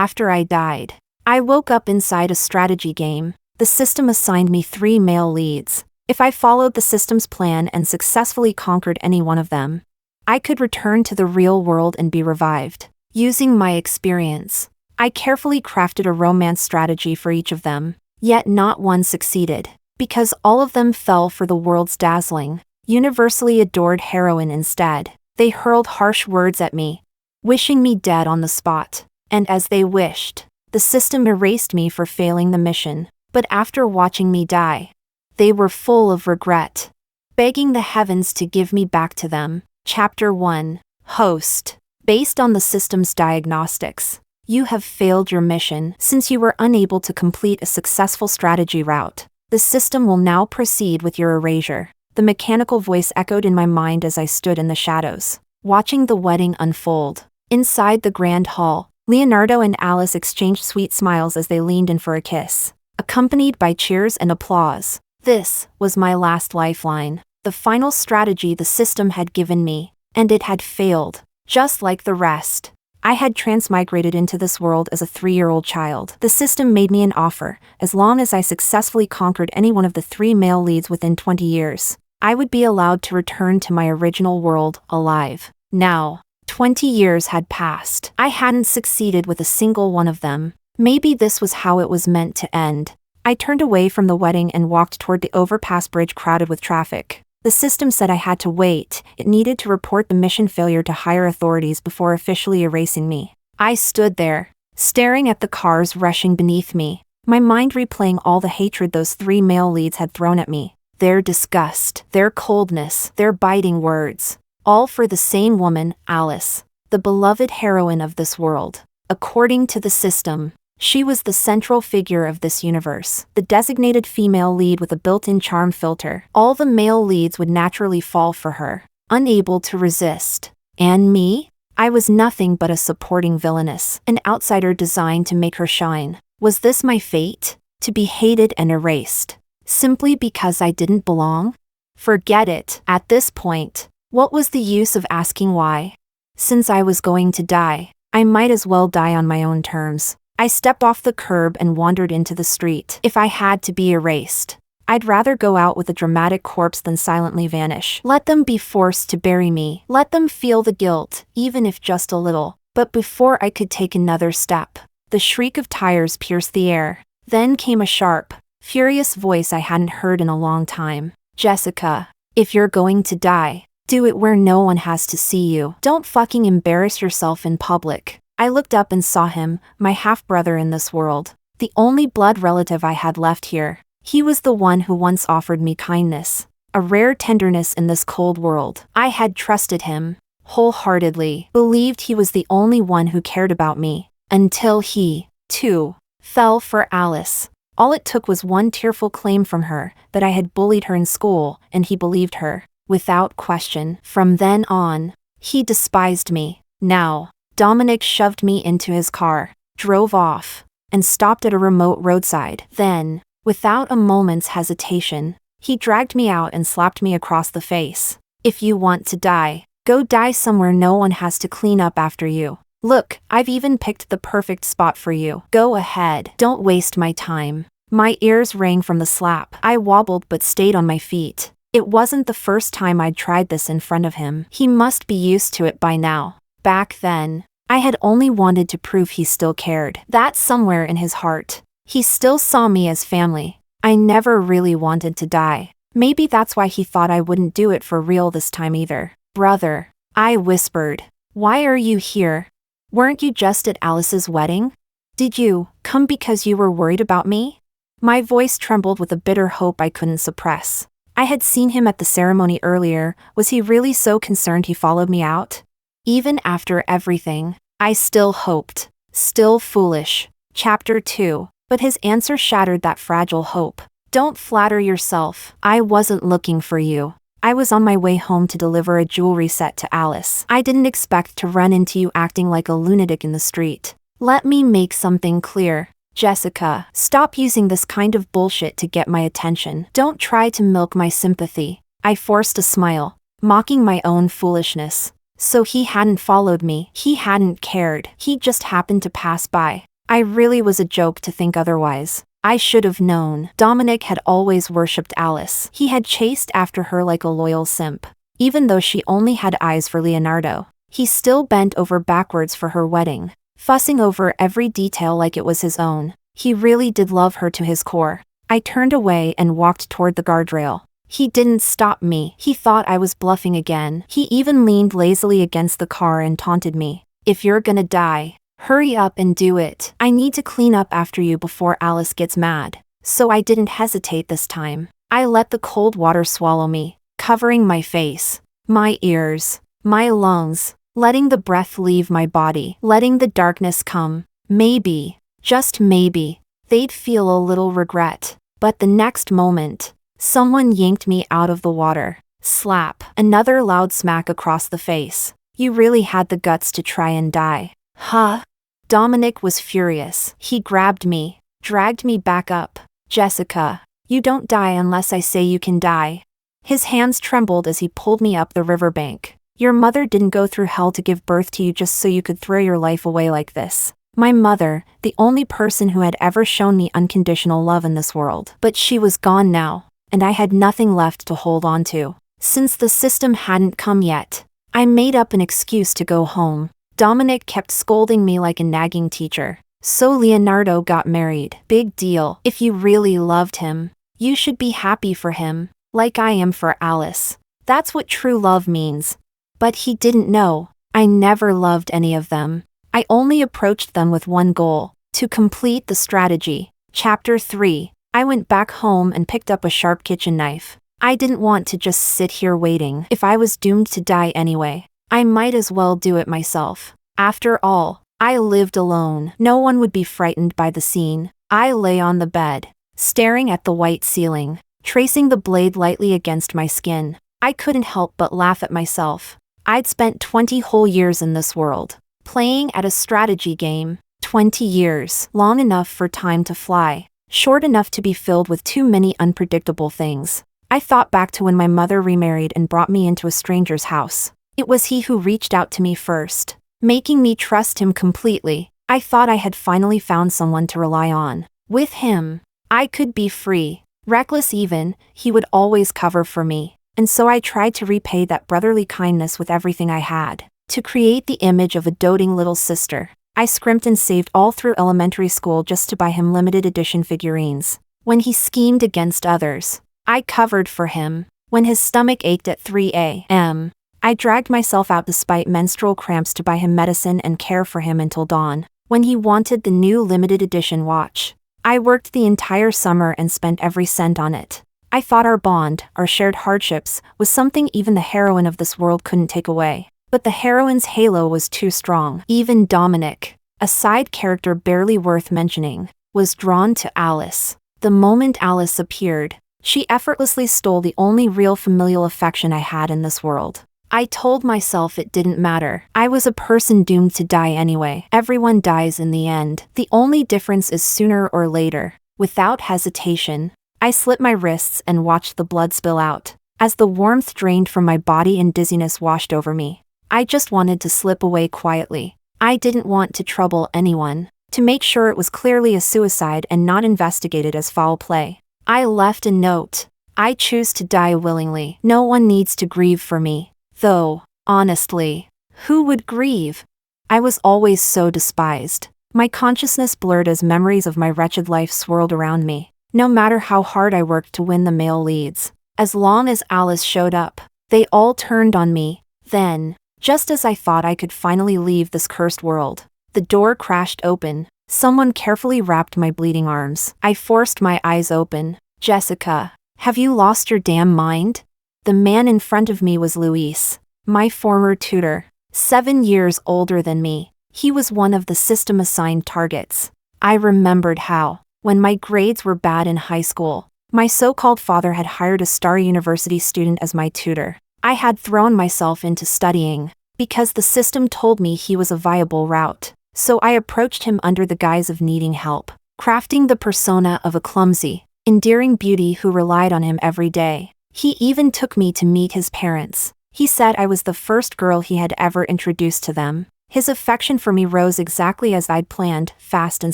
after I died. I woke up inside a strategy game. The system assigned me 3 male leads. If I followed the system's plan and successfully conquered any one of them, I could return to the real world and be revived. Using my experience, I carefully crafted a romance strategy for each of them, yet not one succeeded, because all of them fell for the world's dazzling, universally adored heroine instead. They hurled harsh words at me, wishing me dead on the spot, and as they wished, the system erased me for failing the mission. But after watching me die, they were full of regret, begging the heavens to give me back to them. Chapter 1. Host. Based on the system's diagnostics, you have failed your mission since you were unable to complete a successful strategy route. The system will now proceed with your erasure. The mechanical voice echoed in my mind as I stood in the shadows, watching the wedding unfold. Inside the grand hall, Leonardo and Alice exchanged sweet smiles as they leaned in for a kiss, accompanied by cheers and applause. This was my last lifeline, the final strategy the system had given me, and it had failed. Just like the rest, I had transmigrated into this world as a 3-year-old child. The system made me an offer. As long as I successfully conquered any one of the 3 male leads within 20 years, I would be allowed to return to my original world alive. Now, 20 years had passed. I hadn't succeeded with a single one of them. Maybe this was how it was meant to end. I turned away from the wedding and walked toward the overpass bridge crowded with traffic. The system said I had to wait. It needed to report the mission failure to higher authorities before officially erasing me. I stood there, staring at the cars rushing beneath me, my mind replaying all the hatred those 3 male leads had thrown at me. Their disgust, their coldness, their biting words. All for the same woman, Alice, the beloved heroine of this world. According to the system, she was the central figure of this universe, the designated female lead with a built-in charm filter. All the male leads would naturally fall for her, unable to resist. And me? I was nothing but a supporting villainess, an outsider designed to make her shine. Was this my fate? To be hated and erased, simply because I didn't belong? Forget it. At this point, what was the use of asking why? Since I was going to die, I might as well die on my own terms. I stepped off the curb and wandered into the street. If I had to be erased, I'd rather go out with a dramatic corpse than silently vanish. Let them be forced to bury me. Let them feel the guilt, even if just a little. But before I could take another step, the shriek of tires pierced the air. Then came a sharp, furious voice I hadn't heard in a long time. Jessica, if you're going to die, do it where no one has to see you. Don't fucking embarrass yourself in public. I looked up and saw him, my half-brother in this world, the only blood relative I had left here. He was the one who once offered me kindness, a rare tenderness in this cold world. I had trusted him, wholeheartedly, believed he was the only one who cared about me, until he, too, fell for Alice. All it took was one tearful claim from her, that I had bullied her in school, and he believed her, without question. From then on, he despised me. Now, Dominic shoved me into his car, drove off, and stopped at a remote roadside. Then, without a moment's hesitation, he dragged me out and slapped me across the face. If you want to die, go die somewhere no one has to clean up after you. Look, I've even picked the perfect spot for you. Go ahead. Don't waste my time. My ears rang from the slap. I wobbled but stayed on my feet. It wasn't the first time I'd tried this in front of him. He must be used to it by now. Back then, I had only wanted to prove he still cared. That somewhere in his heart, he still saw me as family. I never really wanted to die. Maybe that's why he thought I wouldn't do it for real this time either. Brother, I whispered. Why are you here? Weren't you just at Alice's wedding? Did you come because you were worried about me? My voice trembled with a bitter hope I couldn't suppress. I had seen him at the ceremony earlier. Was he really so concerned he followed me out? Even after everything, I still hoped. Still foolish. Chapter 2. But his answer shattered that fragile hope. Don't flatter yourself. I wasn't looking for you. I was on my way home to deliver a jewelry set to Alice. I didn't expect to run into you acting like a lunatic in the street. Let me make something clear. Jessica, stop using this kind of bullshit to get my attention. Don't try to milk my sympathy. I forced a smile, mocking my own foolishness. So he hadn't followed me. He hadn't cared. He just happened to pass by. I really was a joke to think otherwise. I should have known. Dominic had always worshipped Alice. He had chased after her like a loyal simp. Even though she only had eyes for Leonardo, he still bent over backwards for her wedding, fussing over every detail like it was his own. He really did love her to his core. I turned away and walked toward the guardrail. He didn't stop me. He thought I was bluffing again. He even leaned lazily against the car and taunted me. If you're gonna die, hurry up and do it. I need to clean up after you before Alice gets mad. So I didn't hesitate this time. I let the cold water swallow me, covering my face, my ears, my lungs, letting the breath leave my body, letting the darkness come. Maybe, just maybe, they'd feel a little regret. But the next moment, someone yanked me out of the water. Slap. Another loud smack across the face. You really had the guts to try and die. Huh? Dominic was furious. He grabbed me, dragged me back up. Jessica, you don't die unless I say you can die. His hands trembled as he pulled me up the riverbank. Your mother didn't go through hell to give birth to you just so you could throw your life away like this. My mother, the only person who had ever shown me unconditional love in this world. But she was gone now, and I had nothing left to hold on to. Since the system hadn't come yet, I made up an excuse to go home. Dominic kept scolding me like a nagging teacher. So Leonardo got married. Big deal. If you really loved him, you should be happy for him, like I am for Alice. That's what true love means. But he didn't know. I never loved any of them. I only approached them with one goal: to complete the strategy. Chapter 3. I went back home and picked up a sharp kitchen knife. I didn't want to just sit here waiting. If I was doomed to die anyway, I might as well do it myself. After all, I lived alone. No one would be frightened by the scene. I lay on the bed, staring at the white ceiling, tracing the blade lightly against my skin. I couldn't help but laugh at myself. I'd spent 20 whole years in this world, playing at a strategy game. 20 years. Long enough for time to fly. Short enough to be filled with too many unpredictable things. I thought back to when my mother remarried and brought me into a stranger's house. It was he who reached out to me first, making me trust him completely. I thought I had finally found someone to rely on. With him, I could be free. Reckless even, he would always cover for me. And so I tried to repay that brotherly kindness with everything I had. To create the image of a doting little sister, I scrimped and saved all through elementary school just to buy him limited edition figurines. When he schemed against others, I covered for him. When his stomach ached at 3 a.m., I dragged myself out despite menstrual cramps to buy him medicine and care for him until dawn. When he wanted the new limited edition watch, I worked the entire summer and spent every cent on it. I thought our bond, our shared hardships, was something even the heroine of this world couldn't take away. But the heroine's halo was too strong. Even Dominic, a side character barely worth mentioning, was drawn to Alice. The moment Alice appeared, she effortlessly stole the only real familial affection I had in this world. I told myself it didn't matter. I was a person doomed to die anyway. Everyone dies in the end. The only difference is sooner or later. Without hesitation, I slit my wrists and watched the blood spill out. As the warmth drained from my body and dizziness washed over me, I just wanted to slip away quietly. I didn't want to trouble anyone. To make sure it was clearly a suicide and not investigated as foul play, I left a note. I choose to die willingly. No one needs to grieve for me. Though, honestly, who would grieve? I was always so despised. My consciousness blurred as memories of my wretched life swirled around me. No matter how hard I worked to win the male leads, as long as Alice showed up, they all turned on me. Then, just as I thought I could finally leave this cursed world, the door crashed open. Someone carefully wrapped my bleeding arms. I forced my eyes open. Jessica, have you lost your damn mind? The man in front of me was Luis, my former tutor, 7 years older than me. He was one of the system-assigned targets. I remembered how, when my grades were bad in high school, my so-called father had hired a star university student as my tutor. I had thrown myself into studying, because the system told me he was a viable route. So I approached him under the guise of needing help, crafting the persona of a clumsy, endearing beauty who relied on him every day. He even took me to meet his parents. He said I was the first girl he had ever introduced to them. His affection for me rose exactly as I'd planned, fast and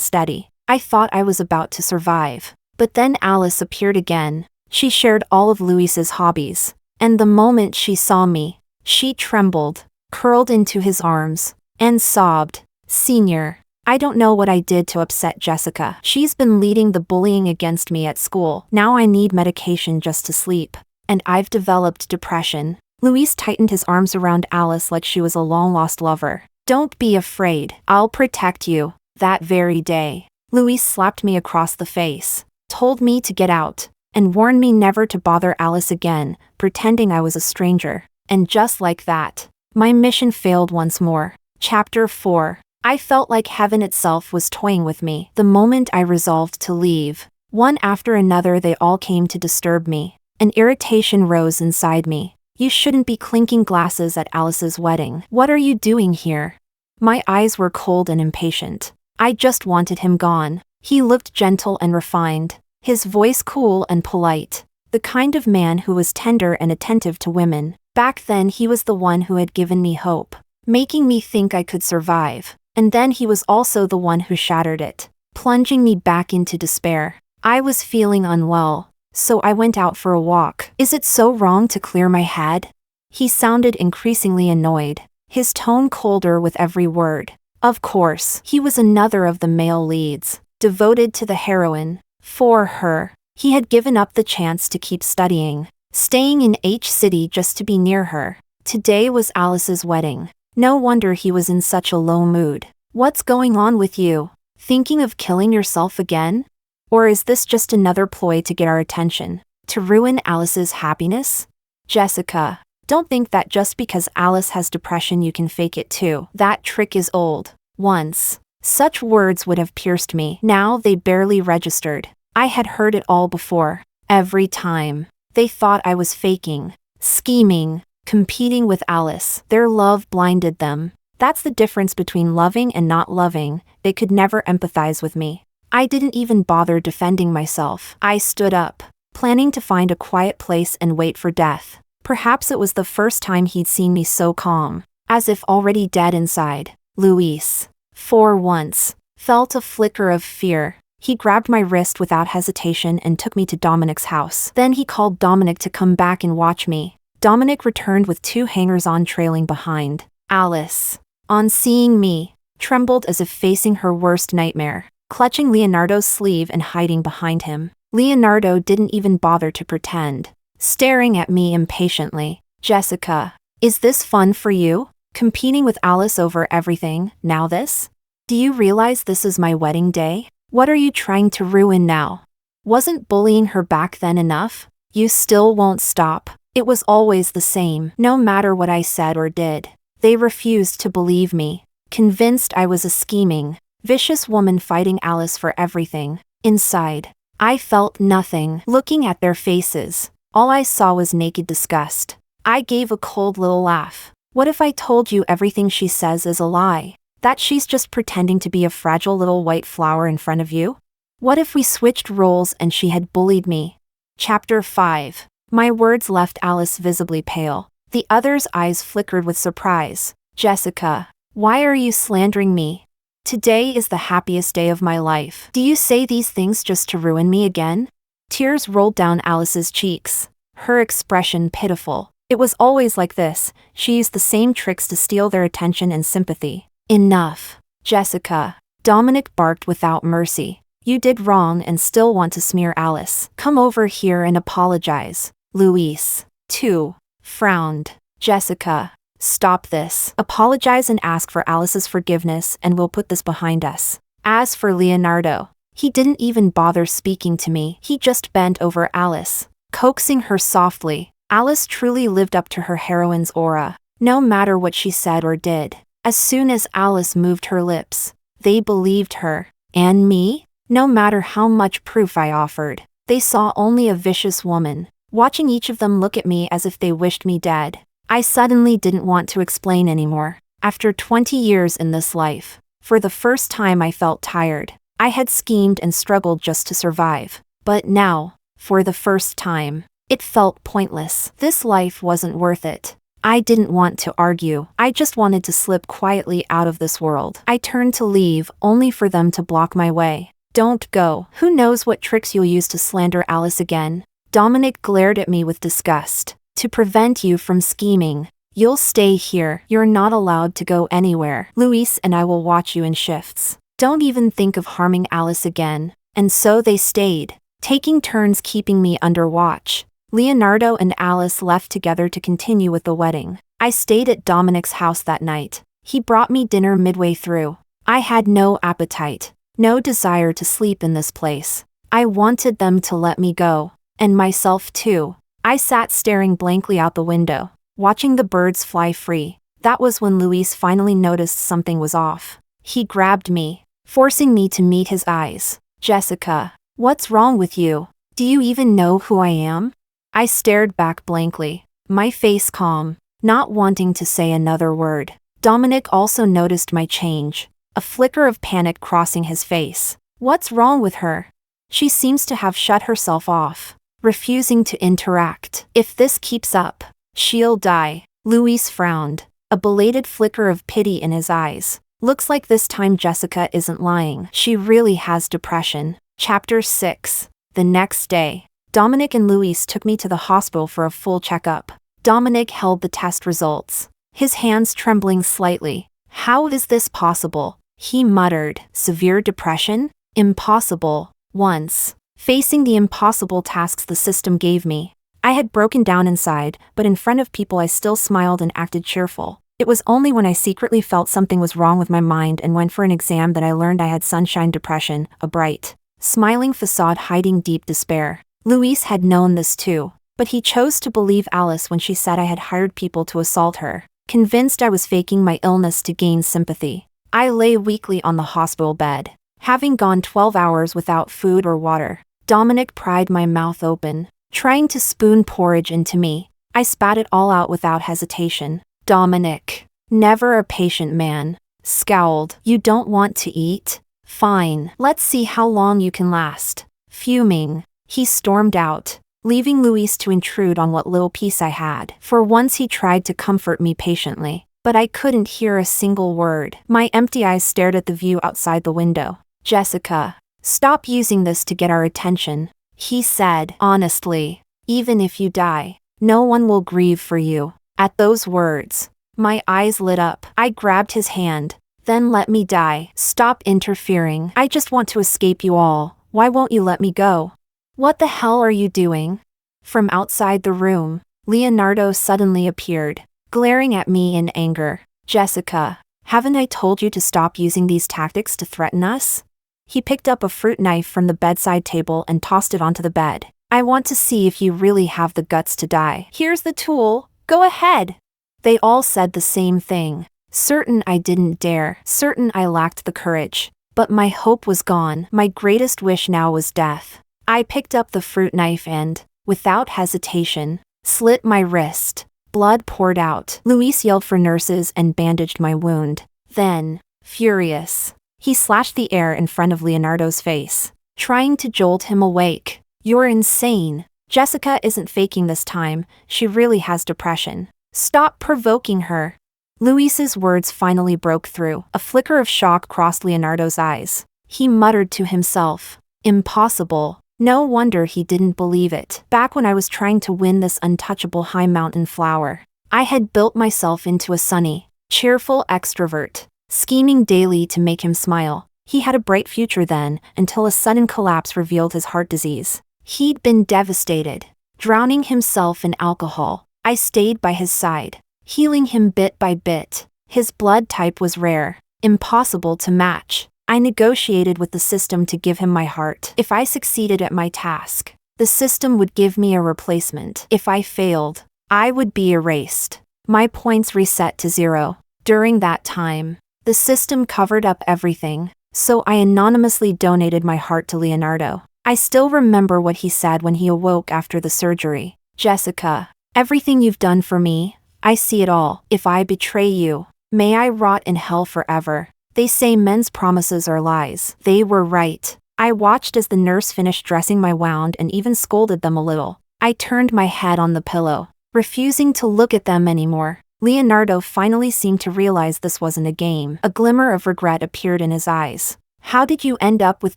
steady. I thought I was about to survive. But then Alice appeared again. She shared all of Luis's hobbies. And the moment she saw me, she trembled, curled into his arms, and sobbed. Senior, I don't know what I did to upset Jessica. She's been leading the bullying against me at school. Now I need medication just to sleep. And I've developed depression. Luis tightened his arms around Alice like she was a long-lost lover. Don't be afraid. I'll protect you. That very day, Luis slapped me across the face, told me to get out, and warned me never to bother Alice again, pretending I was a stranger. And just like that, my mission failed once more. Chapter 4. I felt like heaven itself was toying with me the moment I resolved to leave. One after another they all came to disturb me. An irritation rose inside me. You shouldn't be clinking glasses at Alice's wedding. What are you doing here? My eyes were cold and impatient. I just wanted him gone. He looked gentle and refined, his voice cool and polite. The kind of man who was tender and attentive to women. Back then he was the one who had given me hope, making me think I could survive. And then he was also the one who shattered it, plunging me back into despair. I was feeling unwell, so I went out for a walk. Is it so wrong to clear my head? He sounded increasingly annoyed, his tone colder with every word. Of course, he was another of the male leads, devoted to the heroine. For her, he had given up the chance to keep studying, staying in H City just to be near her. Today was Alice's wedding. No wonder he was in such a low mood. What's going on with you? Thinking of killing yourself again? Or is this just another ploy to get our attention? To ruin Alice's happiness? Jessica, don't think that just because Alice has depression you can fake it too. That trick is old. Once, such words would have pierced me. Now they barely registered. I had heard it all before. Every time. They thought I was faking, scheming, competing with Alice. Their love blinded them. That's the difference between loving and not loving. They could never empathize with me. I didn't even bother defending myself. I stood up, planning to find a quiet place and wait for death. Perhaps it was the first time he'd seen me so calm, as if already dead inside. Luis, for once, felt a flicker of fear. He grabbed my wrist without hesitation and took me to Dominic's house. Then he called Dominic to come back and watch me. Dominic returned with 2 hangers-on trailing behind. Alice, on seeing me, trembled as if facing her worst nightmare, clutching Leonardo's sleeve and hiding behind him. Leonardo didn't even bother to pretend, staring at me impatiently. Jessica, is this fun for you? Competing with Alice over everything, now this? Do you realize this is my wedding day? What are you trying to ruin now? Wasn't bullying her back then enough? You still won't stop. It was always the same, no matter what I said or did. They refused to believe me, convinced I was a scheming, vicious woman fighting Alice for everything. Inside, I felt nothing. Looking at their faces, all I saw was naked disgust. I gave a cold little laugh. What if I told you everything she says is a lie? That she's just pretending to be a fragile little white flower in front of you? What if we switched roles and she had bullied me? Chapter 5. My words left Alice visibly pale. The other's eyes flickered with surprise. Jessica, why are you slandering me? Today is the happiest day of my life. Do you say these things just to ruin me again? Tears rolled down Alice's cheeks, her expression pitiful. It was always like this. She used the same tricks to steal their attention and sympathy. Enough, Jessica. Dominic barked without mercy. You did wrong and still want to smear Alice. Come over here and apologize. Luis, too, frowned. Jessica, stop this. Apologize and ask for Alice's forgiveness and we'll put this behind us. As for Leonardo, he didn't even bother speaking to me. He just bent over Alice, coaxing her softly. Alice truly lived up to her heroine's aura, no matter what she said or did. As soon as Alice moved her lips, they believed her. And me? No matter how much proof I offered, they saw only a vicious woman, watching each of them look at me as if they wished me dead. I suddenly didn't want to explain anymore. After 20 years in this life, for the first time I felt tired. I had schemed and struggled just to survive. But now, for the first time, it felt pointless. This life wasn't worth it. I didn't want to argue. I just wanted to slip quietly out of this world. I turned to leave, only for them to block my way. Don't go. Who knows what tricks you'll use to slander Alice again? Dominic glared at me with disgust. To prevent you from scheming. You'll stay here. You're not allowed to go anywhere. Luis and I will watch you in shifts. Don't even think of harming Alice again. And so they stayed, taking turns keeping me under watch. Leonardo and Alice left together to continue with the wedding. I stayed at Dominic's house that night. He brought me dinner midway through. I had no appetite, no desire to sleep in this place. I wanted them to let me go, and myself too. I sat staring blankly out the window, watching the birds fly free. That was when Luis finally noticed something was off. He grabbed me, forcing me to meet his eyes. Jessica, what's wrong with you? Do you even know who I am? I stared back blankly, my face calm, not wanting to say another word. Dominic also noticed my change, a flicker of panic crossing his face. What's wrong with her? She seems to have shut herself off, refusing to interact. If this keeps up, she'll die. Luis frowned, a belated flicker of pity in his eyes. Looks like this time Jessica isn't lying. She really has depression. Chapter 6. The next day, Dominic and Luis took me to the hospital for a full checkup. Dominic held the test results, his hands trembling slightly. How is this possible? He muttered. Severe depression? Impossible. Once, facing the impossible tasks the system gave me, I had broken down inside, but in front of people I still smiled and acted cheerful. It was only when I secretly felt something was wrong with my mind and went for an exam that I learned I had sunshine depression, a bright, smiling facade hiding deep despair. Luis had known this too, but he chose to believe Alice when she said I had hired people to assault her, convinced I was faking my illness to gain sympathy. I lay weakly on the hospital bed, having gone 12 hours without food or water. Dominic pried my mouth open, trying to spoon porridge into me. I spat it all out without hesitation. Dominic, never a patient man, scowled. You don't want to eat? Fine, let's see how long you can last. Fuming, he stormed out, leaving Luis to intrude on what little peace I had. For once he tried to comfort me patiently, but I couldn't hear a single word. My empty eyes stared at the view outside the window. Jessica, stop using this to get our attention, he said. Honestly, even if you die, no one will grieve for you. At those words, my eyes lit up. I grabbed his hand. Then let me die. Stop interfering. I just want to escape you all. Why won't you let me go? What the hell are you doing? From outside the room, Leonardo suddenly appeared, glaring at me in anger. Jessica, haven't I told you to stop using these tactics to threaten us? He picked up a fruit knife from the bedside table and tossed it onto the bed. I want to see if you really have the guts to die. Here's the tool. Go ahead. They all said the same thing. Certain I didn't dare, certain I lacked the courage. But my hope was gone. My greatest wish now was death. I picked up the fruit knife and, without hesitation, slit my wrist. Blood poured out. Luis yelled for nurses and bandaged my wound. Then, furious, he slashed the air in front of Leonardo's face, trying to jolt him awake. You're insane. Jessica isn't faking this time. She really has depression. Stop provoking her. Luis's words finally broke through. A flicker of shock crossed Leonardo's eyes. He muttered to himself, impossible. No wonder he didn't believe it. Back when I was trying to win this untouchable high mountain flower, I had built myself into a sunny, cheerful extrovert, scheming daily to make him smile. He had a bright future then, until a sudden collapse revealed his heart disease. He'd been devastated, drowning himself in alcohol. I stayed by his side, healing him bit by bit. His blood type was rare, impossible to match. I negotiated with the system to give him my heart. If I succeeded at my task, the system would give me a replacement. If I failed, I would be erased. My points reset to 0. During that time, the system covered up everything, so I anonymously donated my heart to Leonardo. I still remember what he said when he awoke after the surgery. Jessica, everything you've done for me, I see it all. If I betray you, may I rot in hell forever. They say men's promises are lies. They were right. I watched as the nurse finished dressing my wound and even scolded them a little. I turned my head on the pillow, refusing to look at them anymore. Leonardo finally seemed to realize this wasn't a game. A glimmer of regret appeared in his eyes. "How did you end up with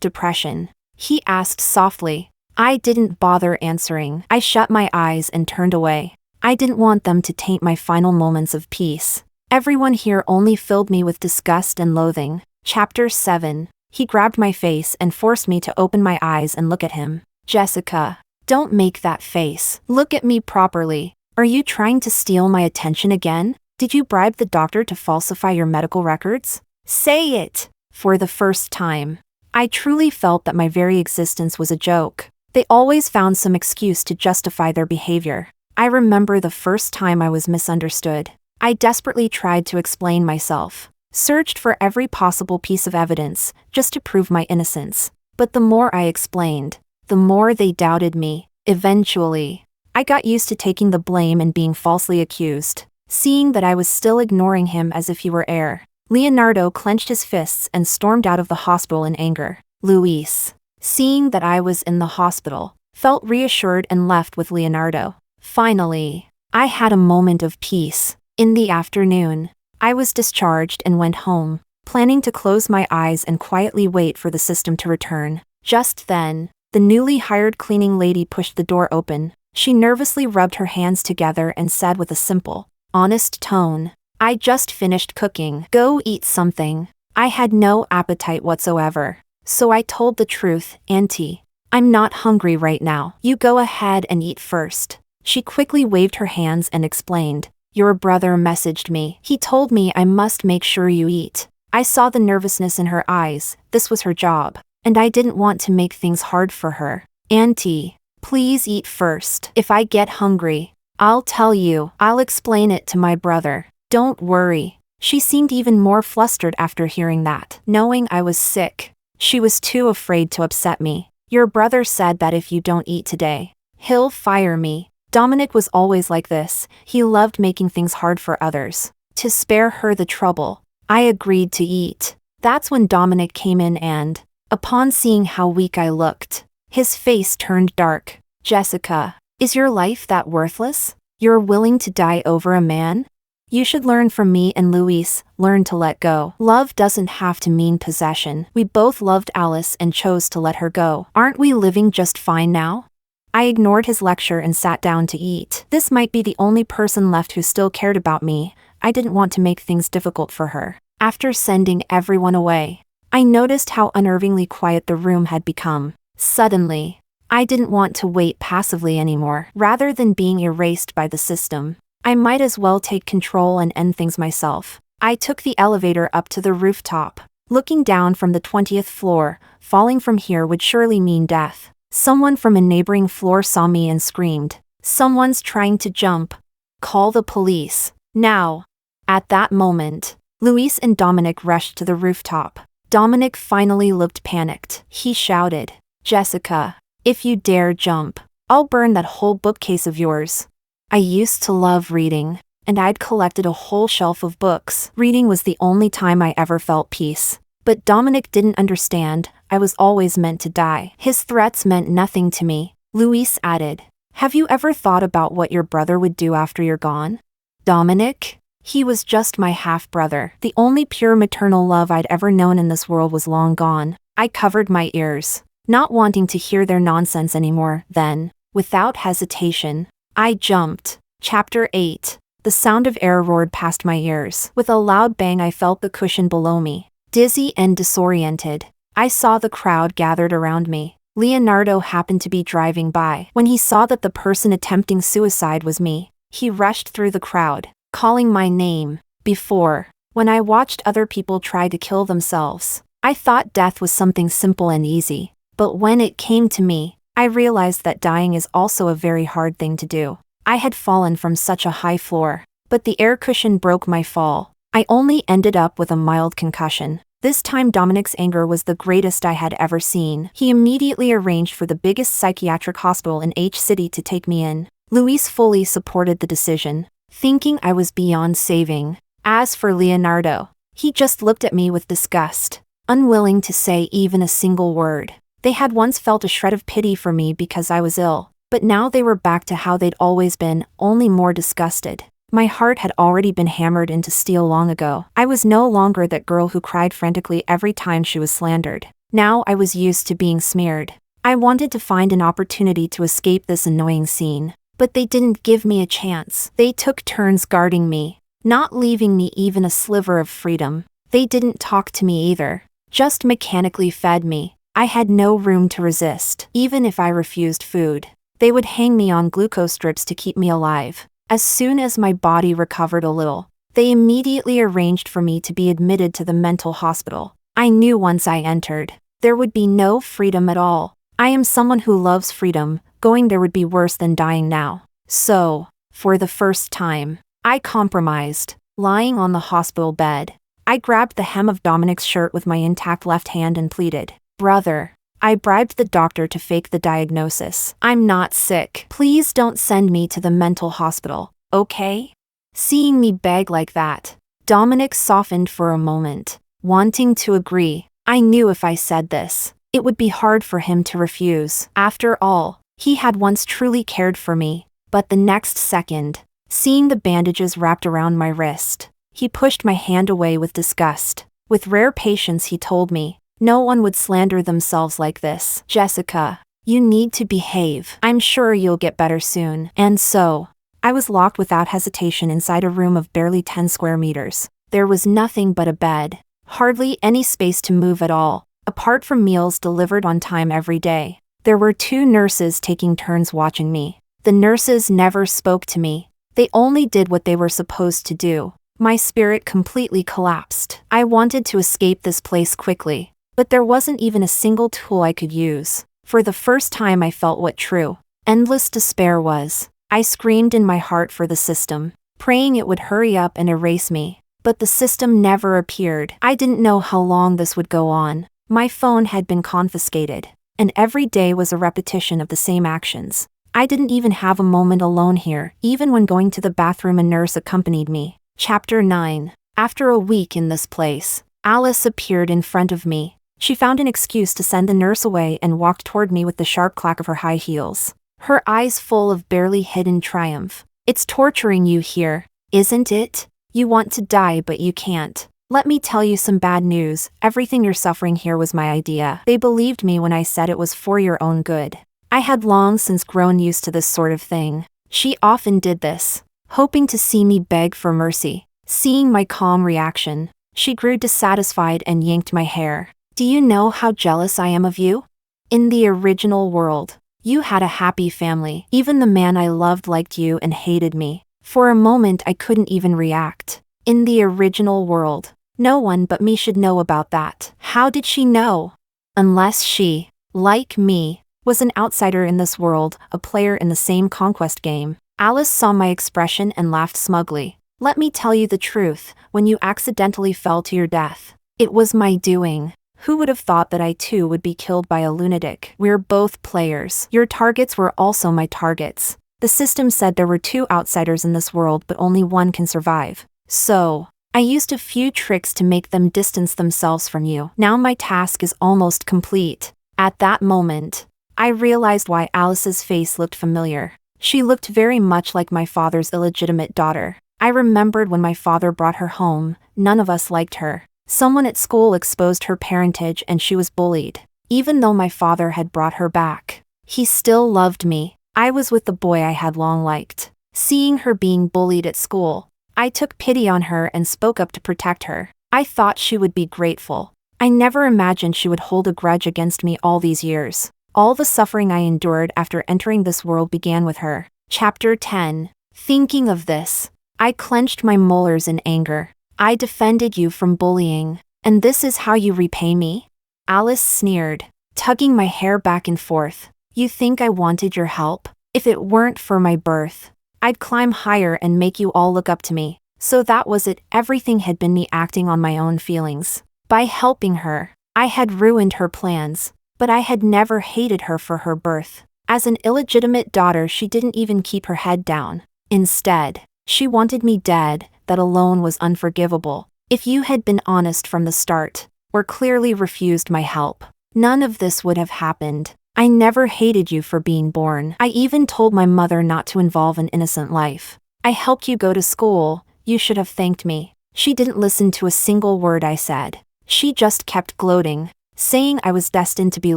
depression?" he asked softly. I didn't bother answering. I shut my eyes and turned away. I didn't want them to taint my final moments of peace. Everyone here only filled me with disgust and loathing. Chapter 7. He grabbed my face and forced me to open my eyes and look at him. "Jessica, don't make that face. Look at me properly. Are you trying to steal my attention again? Did you bribe the doctor to falsify your medical records? Say it!" For the first time, I truly felt that my very existence was a joke. They always found some excuse to justify their behavior. I remember the first time I was misunderstood. I desperately tried to explain myself, searched for every possible piece of evidence, just to prove my innocence. But the more I explained, the more they doubted me. Eventually, I got used to taking the blame and being falsely accused, seeing that I was still ignoring him as if he were air. Leonardo clenched his fists and stormed out of the hospital in anger. Luis, seeing that I was in the hospital, felt reassured and left with Leonardo. Finally, I had a moment of peace. In the afternoon, I was discharged and went home, planning to close my eyes and quietly wait for the system to return. Just then, the newly hired cleaning lady pushed the door open. She nervously rubbed her hands together and said with a simple, honest tone, "I just finished cooking. Go eat something." I had no appetite whatsoever, so I told the truth. "Auntie, I'm not hungry right now. You go ahead and eat first." She quickly waved her hands and explained, "Your brother messaged me. He told me I must make sure you eat." I saw the nervousness in her eyes. This was her job, and I didn't want to make things hard for her. "Auntie, please eat first. If I get hungry, I'll tell you. I'll explain it to my brother. Don't worry." She seemed even more flustered after hearing that. Knowing I was sick, she was too afraid to upset me. "Your brother said that if you don't eat today, he'll fire me." Dominic was always like this. He loved making things hard for others. To spare her the trouble, I agreed to eat. That's when Dominic came in and, upon seeing how weak I looked, his face turned dark. "Jessica, is your life that worthless? You're willing to die over a man? You should learn from me and Luis, learn to let go. Love doesn't have to mean possession. We both loved Alice and chose to let her go. Aren't we living just fine now?" I ignored his lecture and sat down to eat. This might be the only person left who still cared about me. I didn't want to make things difficult for her. After sending everyone away, I noticed how unnervingly quiet the room had become. Suddenly, I didn't want to wait passively anymore. Rather than being erased by the system, I might as well take control and end things myself. I took the elevator up to the rooftop. Looking down from the 20th floor, falling from here would surely mean death. Someone from a neighboring floor saw me and screamed, "Someone's trying to jump. Call the police, now." At that moment, Luis and Dominic rushed to the rooftop. Dominic finally looked panicked. He shouted, "Jessica, if you dare jump, I'll burn that whole bookcase of yours." I used to love reading, and I'd collected a whole shelf of books. Reading was the only time I ever felt peace. But Dominic didn't understand. I was always meant to die. His threats meant nothing to me. Luis added, "Have you ever thought about what your brother would do after you're gone?" Dominic? He was just my half-brother. The only pure maternal love I'd ever known in this world was long gone. I covered my ears, not wanting to hear their nonsense anymore. Then, without hesitation, I jumped. Chapter 8. The sound of air roared past my ears. With a loud bang, I felt the cushion below me. Dizzy and disoriented, I saw the crowd gathered around me. Leonardo happened to be driving by. When he saw that the person attempting suicide was me, he rushed through the crowd, calling my name. Before, when I watched other people try to kill themselves, I thought death was something simple and easy. But when it came to me, I realized that dying is also a very hard thing to do. I had fallen from such a high floor, but the air cushion broke my fall. I only ended up with a mild concussion. This time Dominic's anger was the greatest I had ever seen. He immediately arranged for the biggest psychiatric hospital in H City to take me in. Luis fully supported the decision, thinking I was beyond saving. As for Leonardo, he just looked at me with disgust, unwilling to say even a single word. They had once felt a shred of pity for me because I was ill, But now they were back to how they'd always been, only more disgusted. My heart had already been hammered into steel long ago. I was no longer that girl who cried frantically every time she was slandered. Now I was used to being smeared. I wanted to find an opportunity to escape this annoying scene. But they didn't give me a chance. They took turns guarding me, not leaving me even a sliver of freedom. They didn't talk to me either, just mechanically fed me. I had no room to resist, even if I refused food. They would hang me on glucose strips to keep me alive. As soon as my body recovered a little, they immediately arranged for me to be admitted to the mental hospital. I knew once I entered, there would be no freedom at all. I am someone who loves freedom. Going there would be worse than dying now. So, for the first time, I compromised. Lying on the hospital bed, I grabbed the hem of Dominic's shirt with my intact left hand and pleaded, "Brother." I bribed the doctor to fake the diagnosis. "I'm not sick. Please don't send me to the mental hospital, okay?" Seeing me beg like that, Dominic softened for a moment, wanting to agree. I knew if I said this, it would be hard for him to refuse. After all, he had once truly cared for me. But the next second, seeing the bandages wrapped around my wrist, he pushed my hand away with disgust. With rare patience he told me, "No one would slander themselves like this. Jessica, you need to behave. I'm sure you'll get better soon." And so, I was locked without hesitation inside a room of barely 10 square meters. There was nothing but a bed, hardly any space to move at all, apart from meals delivered on time every day. There were 2 nurses taking turns watching me. The nurses never spoke to me. They only did what they were supposed to do. My spirit completely collapsed. I wanted to escape this place quickly, but there wasn't even a single tool I could use. For the first time I felt what true, endless despair was. I screamed in my heart for the system, praying it would hurry up and erase me. But the system never appeared. I didn't know how long this would go on. My phone had been confiscated, and every day was a repetition of the same actions. I didn't even have a moment alone here, even when going to the bathroom a nurse accompanied me. Chapter 9. After a week in this place, Alice appeared in front of me. She found an excuse to send the nurse away and walked toward me with the sharp clack of her high heels, her eyes full of barely hidden triumph. "It's torturing you here, isn't it? You want to die but you can't. Let me tell you some bad news. Everything you're suffering here was my idea." They believed me when I said it was for your own good. I had long since grown used to this sort of thing. She often did this, hoping to see me beg for mercy. Seeing my calm reaction, she grew dissatisfied and yanked my hair. "Do you know how jealous I am of you? In the original world, you had a happy family. Even the man I loved liked you and hated me. For a moment I couldn't even react. In the original world, no one but me should know about that." How did she know? Unless she, like me, was an outsider in this world, a player in the same conquest game. Alice saw my expression and laughed smugly. "Let me tell you the truth, when you accidentally fell to your death, it was my doing. Who would have thought that I too would be killed by a lunatic? We're both players. Your targets were also my targets. The system said there were 2 outsiders in this world but only one can survive. So, I used a few tricks to make them distance themselves from you. Now my task is almost complete." At that moment, I realized why Alice's face looked familiar. She looked very much like my father's illegitimate daughter. I remembered when my father brought her home, none of us liked her. Someone at school exposed her parentage and she was bullied. Even though my father had brought her back, he still loved me. I was with the boy I had long liked. Seeing her being bullied at school, I took pity on her and spoke up to protect her. I thought she would be grateful. I never imagined she would hold a grudge against me all these years. All the suffering I endured after entering this world began with her. Chapter 10. Thinking of this, I clenched my molars in anger. "I defended you from bullying, and this is how you repay me?" Alice sneered, tugging my hair back and forth. "You think I wanted your help? If it weren't for my birth, I'd climb higher and make you all look up to me." So that was it. Everything had been me acting on my own feelings. By helping her, I had ruined her plans. But I had never hated her for her birth. As an illegitimate daughter, she didn't even keep her head down. Instead, she wanted me dead. That alone was unforgivable. If you had been honest from the start, or clearly refused my help, none of this would have happened. I never hated you for being born. I even told my mother not to involve an innocent life. I helped you go to school, you should have thanked me. She didn't listen to a single word I said. She just kept gloating, saying I was destined to be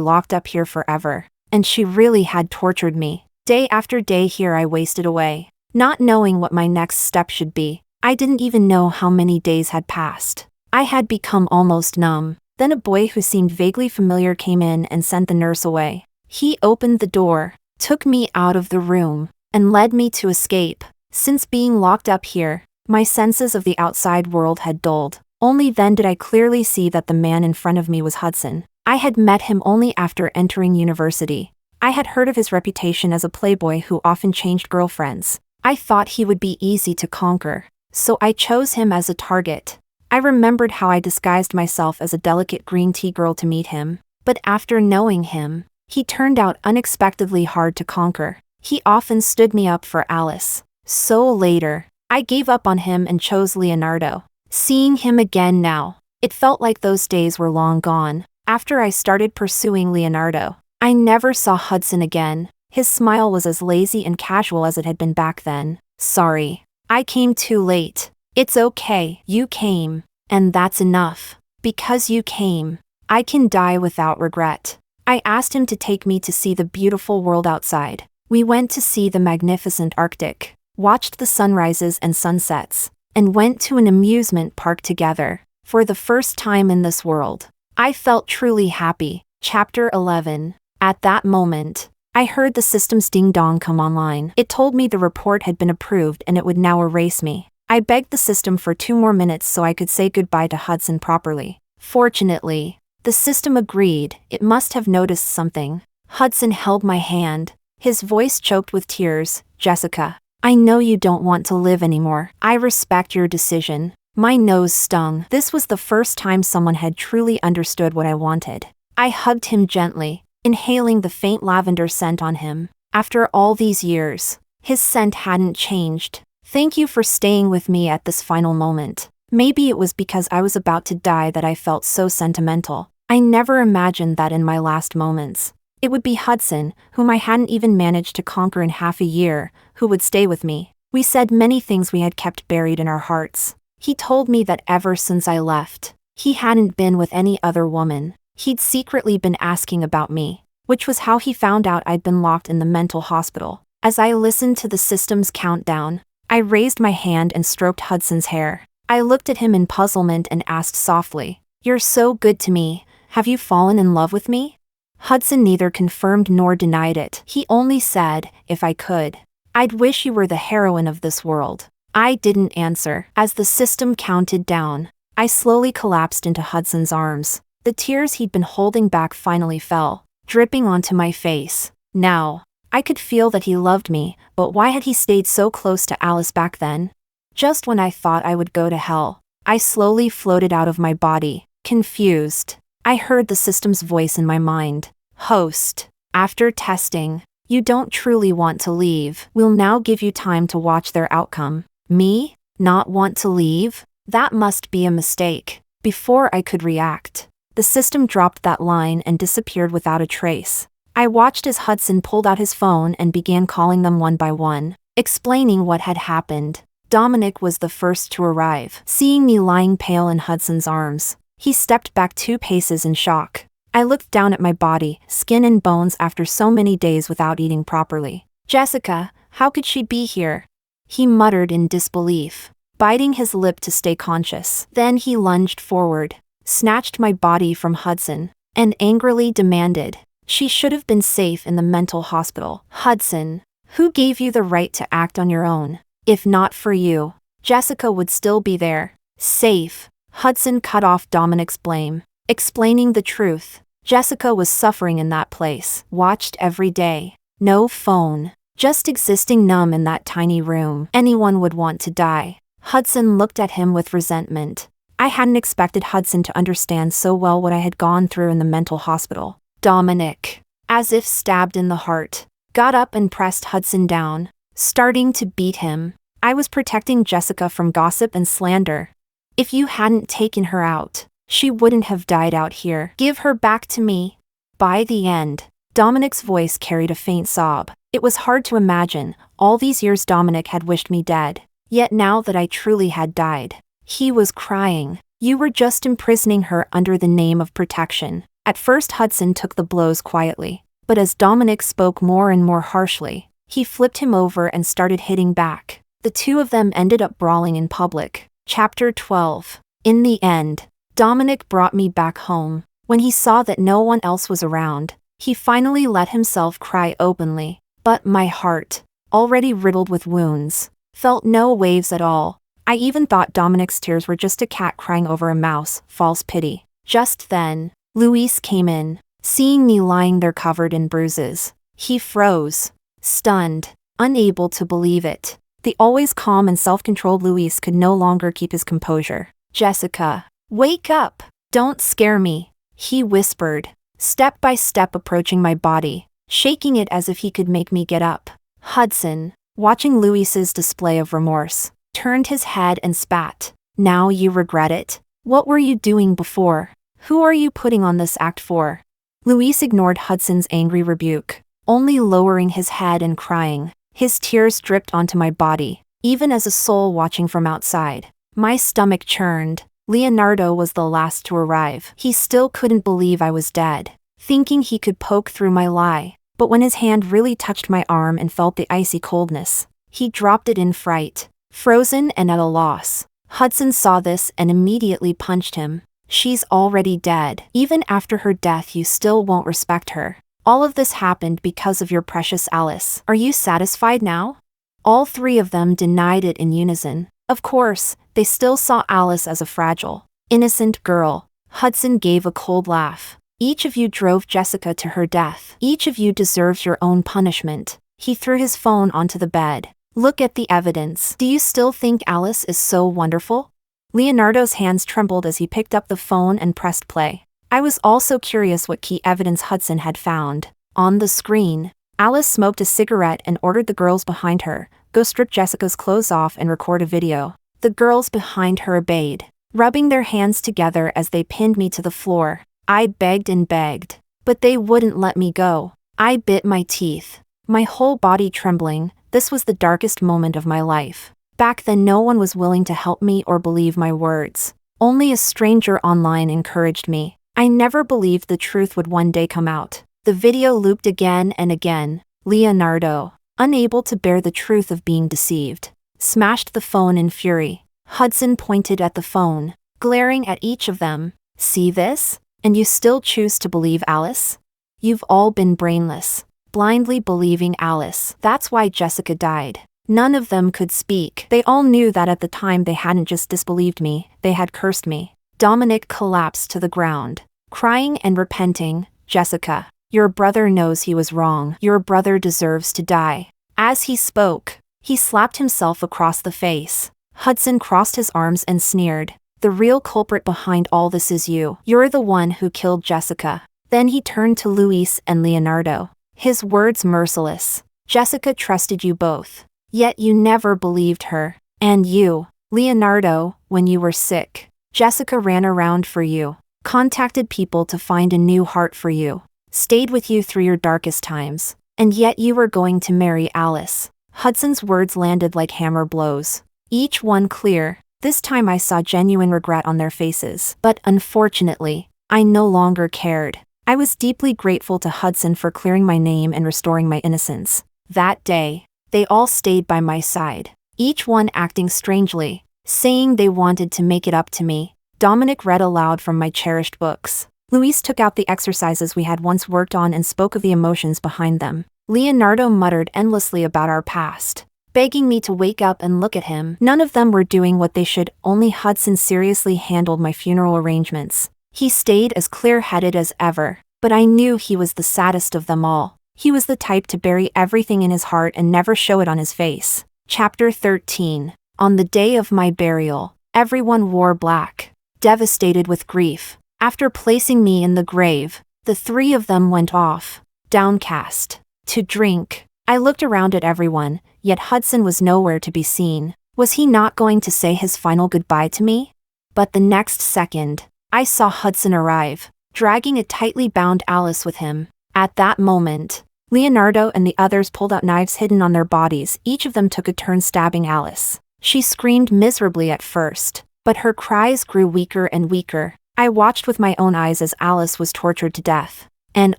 locked up here forever. And she really had tortured me. Day after day here I wasted away, not knowing what my next step should be. I didn't even know how many days had passed. I had become almost numb. Then a boy who seemed vaguely familiar came in and sent the nurse away. He opened the door, took me out of the room, and led me to escape. Since being locked up here, my senses of the outside world had dulled. Only then did I clearly see that the man in front of me was Hudson. I had met him only after entering university. I had heard of his reputation as a playboy who often changed girlfriends. I thought he would be easy to conquer, so I chose him as a target. I remembered how I disguised myself as a delicate green tea girl to meet him, but after knowing him, he turned out unexpectedly hard to conquer. He often stood me up for Alice. So later, I gave up on him and chose Leonardo. Seeing him again now, it felt like those days were long gone. After I started pursuing Leonardo, I never saw Hudson again. His smile was as lazy and casual as it had been back then. Sorry, I came too late. It's okay, you came, and that's enough. Because you came, I can die without regret. I asked him to take me to see the beautiful world outside. We went to see the magnificent Arctic, watched the sunrises and sunsets, and went to an amusement park together. For the first time in this world, I felt truly happy. Chapter 11. At that moment, I heard the system's ding-dong come online. It told me the report had been approved and it would now erase me. I begged the system for 2 more minutes so I could say goodbye to Hudson properly. Fortunately, the system agreed. It must have noticed something. Hudson held my hand, his voice choked with tears. Jessica, I know you don't want to live anymore. I respect your decision. My nose stung. This was the first time someone had truly understood what I wanted. I hugged him gently, inhaling the faint lavender scent on him. After all these years, his scent hadn't changed. Thank you for staying with me at this final moment. Maybe it was because I was about to die that I felt so sentimental. I never imagined that in my last moments, it would be Hudson, whom I hadn't even managed to conquer in half a year, who would stay with me. We said many things we had kept buried in our hearts. He told me that ever since I left, he hadn't been with any other woman. He'd secretly been asking about me, which was how he found out I'd been locked in the mental hospital. As I listened to the system's countdown, I raised my hand and stroked Hudson's hair. I looked at him in puzzlement and asked softly, "You're so good to me. Have you fallen in love with me?" Hudson neither confirmed nor denied it. He only said, "If I could, I'd wish you were the heroine of this world." I didn't answer. As the system counted down, I slowly collapsed into Hudson's arms. The tears he'd been holding back finally fell, dripping onto my face. Now, I could feel that he loved me, but why had he stayed so close to Alice back then? Just when I thought I would go to hell, I slowly floated out of my body, confused. I heard the system's voice in my mind. "Host, after testing, you don't truly want to leave. We'll now give you time to watch their outcome." Me? Not want to leave? That must be a mistake. Before I could react, the system dropped that line and disappeared without a trace. I watched as Hudson pulled out his phone and began calling them one by one, explaining what had happened. Dominic was the first to arrive. Seeing me lying pale in Hudson's arms, he stepped back 2 paces in shock. I looked down at my body, skin and bones after so many days without eating properly. "Jessica, how could she be here?" He muttered in disbelief, biting his lip to stay conscious. Then he lunged forward, snatched my body from Hudson, and angrily demanded, "She should have been safe in the mental hospital." "Hudson, who gave you the right to act on your own? If not for you, Jessica would still be there, safe." Hudson cut off Dominic's blame, explaining the truth. Jessica was suffering in that place, watched every day. No phone, just existing numb in that tiny room. Anyone would want to die. Hudson looked at him with resentment. I hadn't expected Hudson to understand so well what I had gone through in the mental hospital. Dominic, as if stabbed in the heart, got up and pressed Hudson down, starting to beat him. I was protecting Jessica from gossip and slander. If you hadn't taken her out, she wouldn't have died out here. Give her back to me. By the end, Dominic's voice carried a faint sob. It was hard to imagine. All these years Dominic had wished me dead. Yet now that I truly had died. He was crying. You were just imprisoning her under the name of protection. At first Hudson took the blows quietly. But as Dominic spoke more and more harshly, he flipped him over and started hitting back. The two of them ended up brawling in public. Chapter 12. In the end, Dominic brought me back home. When he saw that no one else was around, he finally let himself cry openly. But my heart, already riddled with wounds, felt no waves at all. I even thought Dominic's tears were just a cat crying over a mouse. False pity. Just then, Luis came in. Seeing me lying there covered in bruises, he froze, stunned, unable to believe it. The always calm and self-controlled Luis could no longer keep his composure. Jessica, wake up! Don't scare me, he whispered, step by step approaching my body, shaking it as if he could make me get up. Hudson, watching Luis's display of remorse, turned his head and spat. Now you regret it? What were you doing before? Who are you putting on this act for? Luis ignored Hudson's angry rebuke, only lowering his head and crying. His tears dripped onto my body, even as a soul watching from outside. My stomach churned. Leonardo was the last to arrive. He still couldn't believe I was dead, thinking he could poke through my lie. But when his hand really touched my arm and felt the icy coldness, he dropped it in fright, frozen and at a loss. Hudson saw this and immediately punched him. She's already dead. Even after her death you still won't respect her. All of this happened because of your precious Alice. Are you satisfied now? All three of them denied it in unison. Of course, they still saw Alice as a fragile, innocent girl. Hudson gave a cold laugh. Each of you drove Jessica to her death. Each of you deserves your own punishment. He threw his phone onto the bed. Look at the evidence. Do you still think Alice is so wonderful? Leonardo's hands trembled as he picked up the phone and pressed play. I was also curious what key evidence Hudson had found. On the screen, Alice smoked a cigarette and ordered the girls behind her, go strip Jessica's clothes off and record a video. The girls behind her obeyed, rubbing their hands together as they pinned me to the floor. I begged and begged, but they wouldn't let me go. I bit my teeth, my whole body trembling. This was the darkest moment of my life. Back then no one was willing to help me or believe my words. Only a stranger online encouraged me. I never believed the truth would one day come out. The video looped again and again. Leonardo, unable to bear the truth of being deceived, smashed the phone in fury. Hudson pointed at the phone, glaring at each of them. See this? And you still choose to believe Alice? You've all been brainless, blindly believing Alice. That's why Jessica died. None of them could speak. They all knew that at the time they hadn't just disbelieved me, they had cursed me. Dominic collapsed to the ground, crying and repenting. Jessica, your brother knows he was wrong. Your brother deserves to die. As he spoke, he slapped himself across the face. Hudson crossed his arms and sneered. The real culprit behind all this is you. You're the one who killed Jessica. Then he turned to Luis and Leonardo, his words merciless. Jessica trusted you both. Yet you never believed her. And you, Leonardo, when you were sick, Jessica ran around for you, contacted people to find a new heart for you, stayed with you through your darkest times, and yet you were going to marry Alice. Hudson's words landed like hammer blows, each one clear. This time I saw genuine regret on their faces. But unfortunately, I no longer cared. I was deeply grateful to Hudson for clearing my name and restoring my innocence. That day, they all stayed by my side, each one acting strangely, saying they wanted to make it up to me. Dominic read aloud from my cherished books. Luis took out the exercises we had once worked on and spoke of the emotions behind them. Leonardo muttered endlessly about our past, begging me to wake up and look at him. None of them were doing what they should. Only Hudson seriously handled my funeral arrangements. He stayed as clear-headed as ever, but I knew he was the saddest of them all. He was the type to bury everything in his heart and never show it on his face. Chapter 13. On the day of my burial, everyone wore black, devastated with grief. After placing me in the grave, the three of them went off, downcast, to drink. I looked around at everyone, yet Hudson was nowhere to be seen. Was he not going to say his final goodbye to me? But the next second, I saw Hudson arrive, dragging a tightly bound Alice with him. At that moment, Leonardo and the others pulled out knives hidden on their bodies. Each of them took a turn stabbing Alice. She screamed miserably at first, but her cries grew weaker and weaker. I watched with my own eyes as Alice was tortured to death. And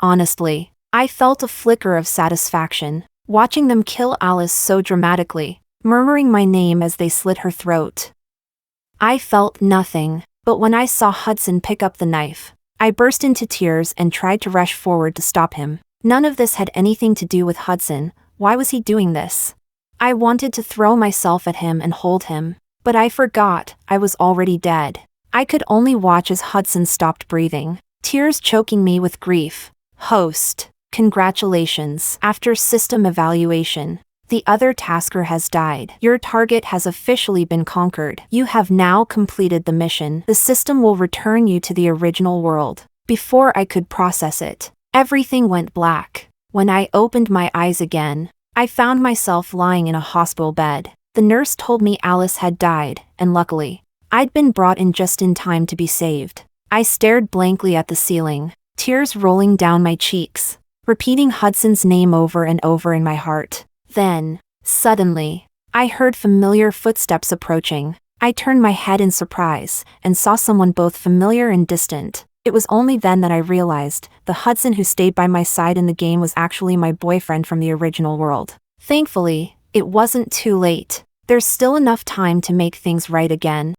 honestly, I felt a flicker of satisfaction, watching them kill Alice so dramatically, murmuring my name as they slit her throat. I felt nothing, but when I saw Hudson pick up the knife, I burst into tears and tried to rush forward to stop him. None of this had anything to do with Hudson. Why was he doing this? I wanted to throw myself at him and hold him, but I forgot I was already dead. I could only watch as Hudson stopped breathing, tears choking me with grief. Host, congratulations. After system evaluation, the other tasker has died. Your target has officially been conquered. You have now completed the mission. The system will return you to the original world. Before I could process it, everything went black. When I opened my eyes again, I found myself lying in a hospital bed. The nurse told me Alice had died, and luckily, I'd been brought in just in time to be saved. I stared blankly at the ceiling, tears rolling down my cheeks, repeating Hudson's name over and over in my heart. Then, suddenly, I heard familiar footsteps approaching. I turned my head in surprise and saw someone both familiar and distant. It was only then that I realized the Hudson who stayed by my side in the game was actually my boyfriend from the original world. Thankfully, it wasn't too late. There's still enough time to make things right again.